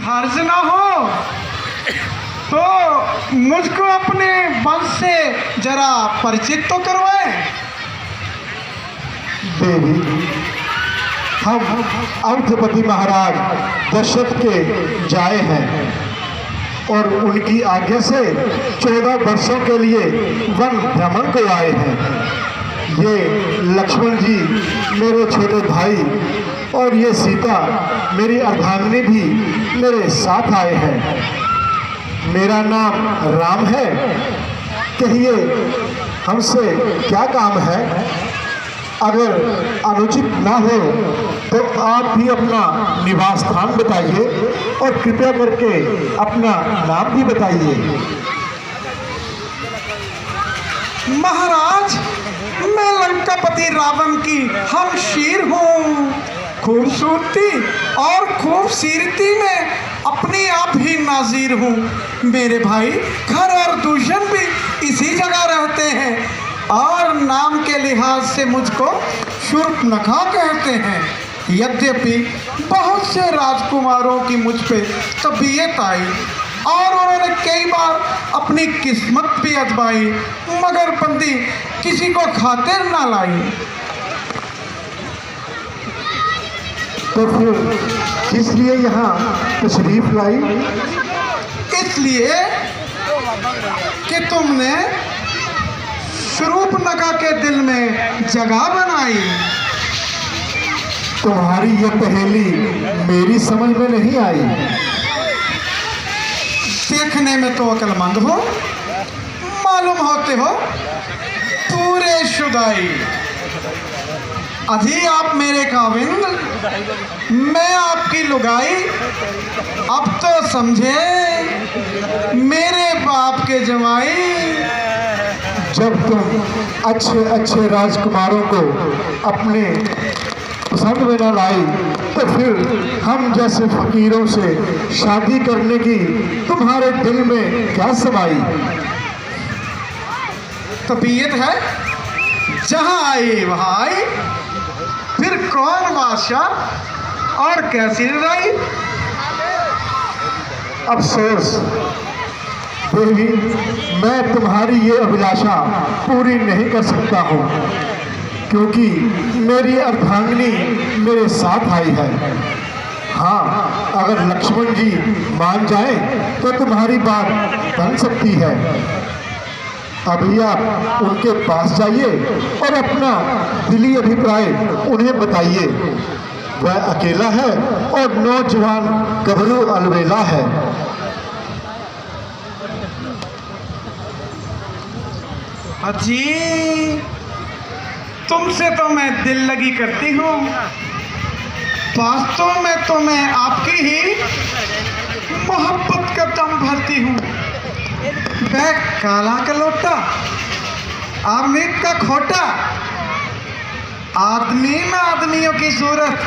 हर्ज ना हो तो मुझको अपने वंश से जरा परिचित तो करवाएं। देवी, हम अवधपति महाराज दशरथ के जाए हैं और उनकी आज्ञा से 14 वर्षों के लिए वन भ्रमण को आए हैं। ये लक्ष्मण जी मेरे छोटे भाई और ये सीता मेरी अर्धांगिनी भी मेरे साथ आए हैं। मेरा नाम राम है। कहिए हमसे क्या काम है? अगर अनुचित ना हो तो आप भी अपना निवास स्थान बताइए और कृपया करके अपना नाम भी बताइए। महाराज, मैं लंकापति रावण की हमशीर हूँ। खूबसूरती और खूबसूरती में अपने आप ही नाजीर हूँ। मेरे भाई खर और दूषण भी इसी जगह रहते हैं और नाम के लिहाज से मुझको शूर्पनखा कहते हैं। यद्यपि बहुत से राजकुमारों की मुझ पे तबीयत आई और उन्होंने कई बार अपनी किस्मत भी आजमाई, मगर बंदी किसी को खातिर ना लाई। तो फिर किस लिए यहाँ तशरीफ लाई? इसलिए कि तुमने शूर्पनखा के दिल में जगह बनाई। तुम्हारी ये पहेली मेरी समझ में नहीं आई। देखने में तो अक्लमंद हो, मालूम होते हो पूरे शुदाई। अजी आप मेरे काविंद, मैं आपकी लुगाई। अब तो समझे मेरे बाप के जवाई। जब तुम अच्छे अच्छे राजकुमारों को अपने पसंद में न लाई तो फिर हम जैसे फकीरों से शादी करने की तुम्हारे दिल में क्या समाई? तबीयत है जहाँ आई वहाँ आई, फिर कौन बादशाह और कैसी लड़ाई? अफसोस देवी, मैं तुम्हारी ये अभिलाषा पूरी नहीं कर सकता हूँ क्योंकि मेरी अर्धांगिनी मेरे साथ आई है। हाँ, अगर लक्ष्मण जी मान जाएं तो तुम्हारी बात बन सकती है। अभी आप उनके पास जाइए और अपना दिली अभिप्राय उन्हें बताइए। वह अकेला है और नौजवान गबरू अलबेला है। अजी तुमसे तो मैं दिल लगी करती हूँ, वास्तव में तो मैं आपकी ही मोहब्बत का दम भरती हूँ। वह काला का लोटा, अमृत का खोटा, आदमी में आदमियों की सूरत,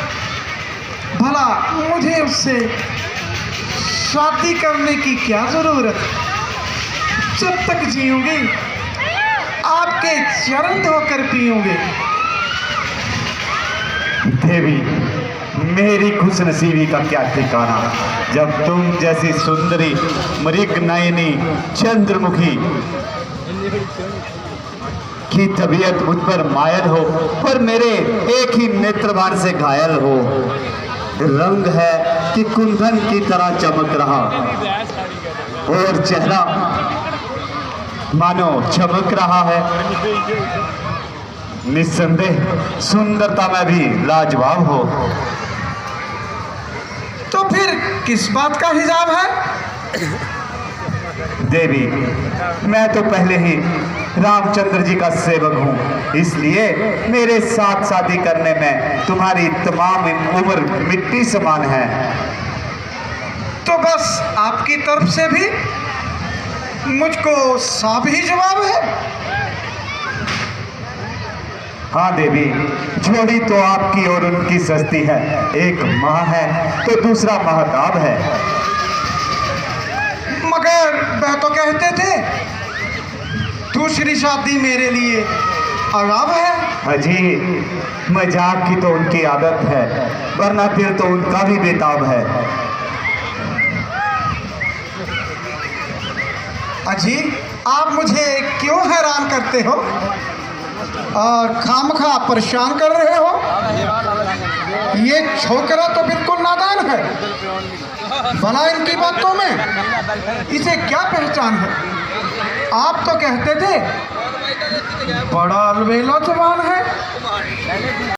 भला मुझे उससे शादी करने की क्या जरूरत? जब तक जीऊंगी आपके चरण धोकर पीऊंगी। देवी, मेरी खुशनसीबी का क्या ठिकाना जब तुम जैसी सुंदरी मृग नयनी चंद्रमुखी की तबीयत मुझ पर मायल हो, पर मेरे एक ही नेत्रभार से घायल हो। रंग है कि कुंदन की तरह चमक रहा और चेहरा मानो चमक रहा है। निस्संदेह सुंदरता में भी लाजवाब हो। तो फिर किस बात का हिजाब है? देवी, मैं तो पहले ही रामचंद्र जी का सेवक हूँ, इसलिए मेरे साथ शादी करने में तुम्हारी तमाम उम्र मिट्टी समान है। तो बस आपकी तरफ से भी मुझको साफ ही जवाब है। हाँ देवी, जोड़ी तो आपकी और उनकी सस्ती है। एक माह है तो दूसरा महताब है। मगर वह तो कहते थे दूसरी शादी मेरे लिए अलाव है। अजी, मजाक की तो उनकी आदत है, वरना फिर तो उनका भी बेताब है। अजी आप मुझे क्यों हैरान करते हो और खामखा परेशान कर रहे हो? ये छोकरा तो बिल्कुल नादान है, भला इनकी बातों में इसे क्या पहचान है? आप तो कहते थे बड़ा अलबेला जवान है।